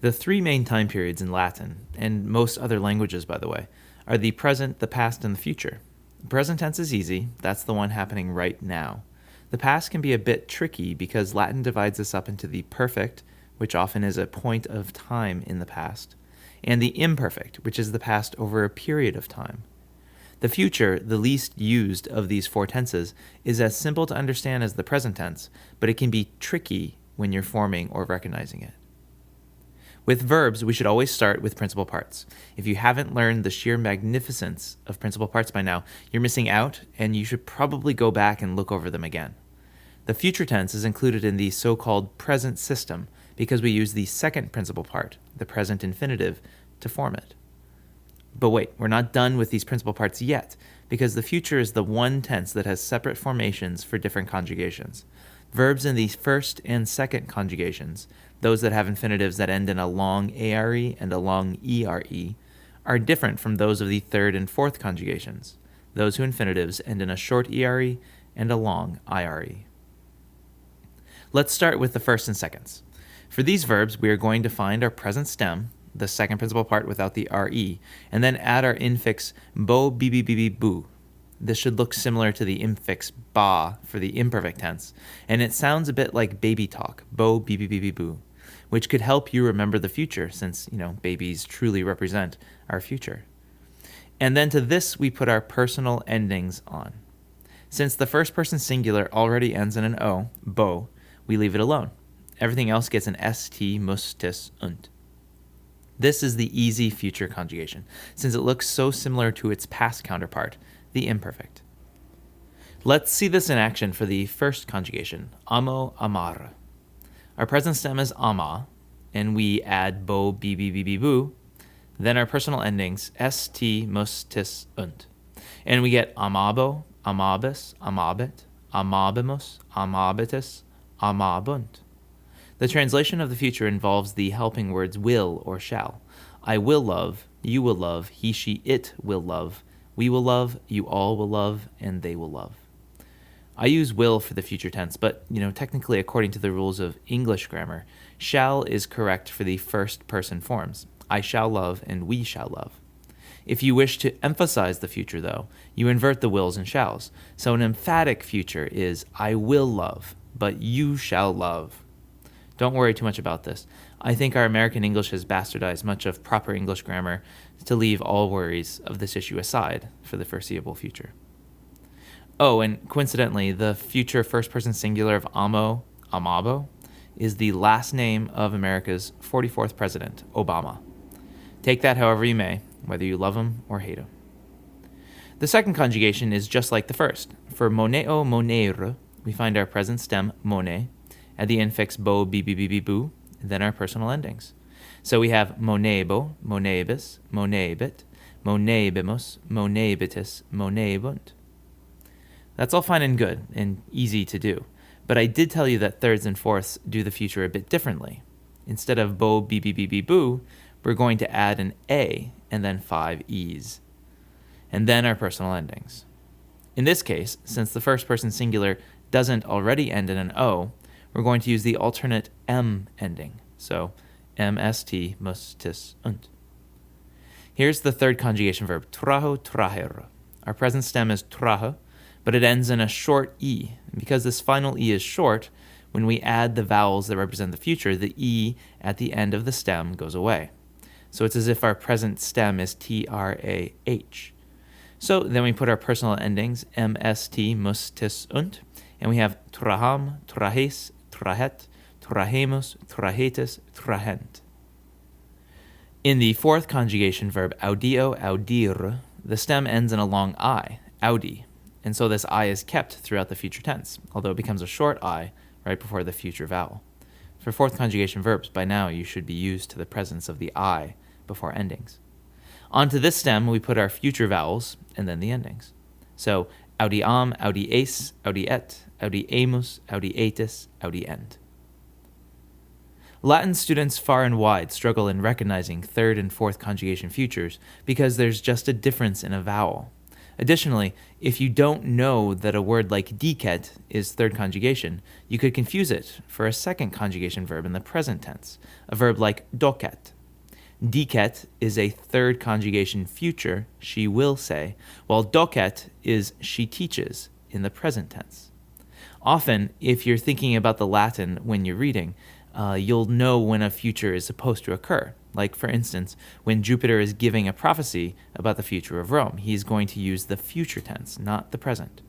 The three main time periods in Latin, and most other languages, by the way, are the present, the past, and the future. The present tense is easy. That's the one happening right now. The past can be a bit tricky because Latin divides this up into the perfect, which often is a point of time in the past, and the imperfect, which is the past over a period of time. The future, the least used of these four tenses, is as simple to understand as the present tense, but it can be tricky when you're forming or recognizing it. With verbs, we should always start with principal parts. If you haven't learned the sheer magnificence of principal parts by now, you're missing out, and you should probably go back and look over them again. The future tense is included in the so-called present system because we use the second principal part, the present infinitive, to form it. But wait, we're not done with these principal parts yet, because the future is the one tense that has separate formations for different conjugations. Verbs in the first and second conjugations, those that have infinitives that end in a long are and a long ere, are different from those of the third and fourth conjugations, those whose infinitives end in a short ere and a long ire. Let's start with the first and seconds. For these verbs, we are going to find our present stem, the second principal part without the re, and then add our infix bo bibi boo. This should look similar to the infix ba for the imperfect tense, and it sounds a bit like baby talk, bo bibi boo, which could help you remember the future since, babies truly represent our future. And then to this we put our personal endings on. Since the first person singular already ends in an o, bo, we leave it alone. Everything else gets an st, mus, tis, und. This is the easy future conjugation, since it looks so similar to its past counterpart, the imperfect. Let's see this in action for the first conjugation, amo, amar. Our present stem is ama, and we add bo, bibi, boo, then our personal endings, st, mus, tis, und. And we get amabo, amabis, amabit, amabimus, amabitis, amabunt. The translation of the future involves the helping words will or shall. I will love, you will love, he, she, it will love, we will love, you all will love, and they will love. I use will for the future tense, but, technically according to the rules of English grammar, shall is correct for the first person forms. I shall love and we shall love. If you wish to emphasize the future, though, you invert the wills and shalls. So an emphatic future is I will love, but you shall love. Don't worry too much about this. I think our American English has bastardized much of proper English grammar to leave all worries of this issue aside for the foreseeable future. Oh, and coincidentally, the future first-person singular of amo, amabo, is the last name of America's 44th president, Obama. Take that however you may, whether you love him or hate him. The second conjugation is just like the first. For moneo, moneire, we find our present stem, mone, add the infix bo, bibi, boo, then our personal endings. So we have monebo, monebis, monebit, monebimus, monebitis, monebunt. That's all fine and good and easy to do, but I did tell you that thirds and fourths do the future a bit differently. Instead of bo, bibi, boo, we're going to add an a and then 5 e's, and then our personal endings. In this case, since the first person singular doesn't already end in an o, we're going to use the alternate m ending, so mst, mus, tis, und. Here's the third conjugation verb, traho, traher. Our present stem is trahe, but it ends in a short e. And because this final e is short, when we add the vowels that represent the future, the e at the end of the stem goes away. So it's as if our present stem is trah. So then we put our personal endings, mst, mus, tis, und, and we have traham, trahes, trahet, trahemus, trahetis, trahent. In the fourth conjugation verb, audio, audire, the stem ends in a long I, audi, and so this I is kept throughout the future tense, although it becomes a short I right before the future vowel. For fourth conjugation verbs, by now you should be used to the presence of the I before endings. Onto this stem, we put our future vowels and then the endings. So, audiam, audies, audiet, audiemus, audietis, audient. Latin students far and wide struggle in recognizing third and fourth conjugation futures because there's just a difference in a vowel. Additionally, if you don't know that a word like diket is third conjugation, you could confuse it for a second conjugation verb in the present tense, a verb like doket. Diket is a third conjugation future, she will say, while doket is she teaches in the present tense. Often, if you're thinking about the Latin when you're reading, you'll know when a future is supposed to occur. Like, for instance, when Jupiter is giving a prophecy about the future of Rome, he's going to use the future tense, not the present.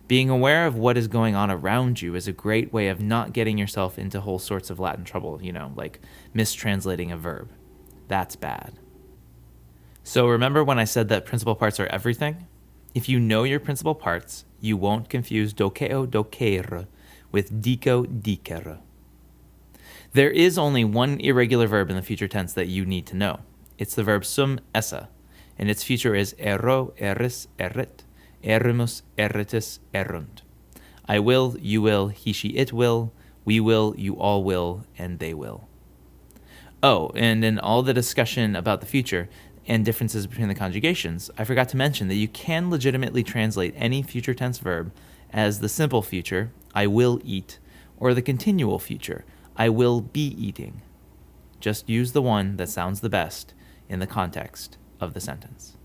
Being aware of what is going on around you is a great way of not getting yourself into whole sorts of Latin trouble, like mistranslating a verb. That's bad. So remember when I said that principal parts are everything? If you know your principal parts, you won't confuse dokeo dokeire with diko dikere. There is only one irregular verb in the future tense that you need to know. It's the verb sum esse, and its future is erro, eris, errit, errimus, erritus, errunt. I will, you will, he, she, it will, we will, you all will, and they will. Oh, and in all the discussion about the future and differences between the conjugations, I forgot to mention that you can legitimately translate any future tense verb as the simple future, I will eat, or the continual future, I will be eating. Just use the one that sounds the best in the context of the sentence.